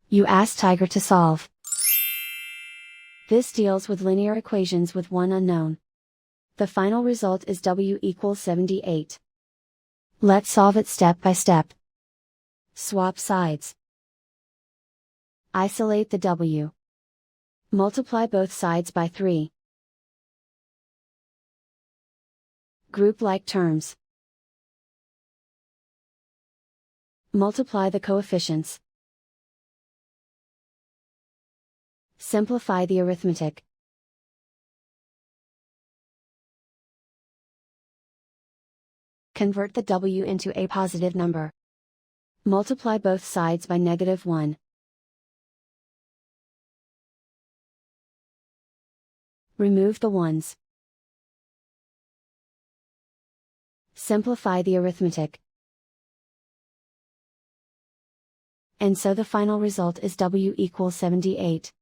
You ask Tiger to solve. This deals with linear equations with one unknown. The final result is W equals 78. Let's solve it step by step. Swap sides. Isolate the W. Multiply both sides by 3. Group like terms. Multiply the coefficients. Simplify the arithmetic. Convert the W into a positive number. Multiply both sides by -1. Remove the ones. Simplify the arithmetic. And so the final result is W equals 78.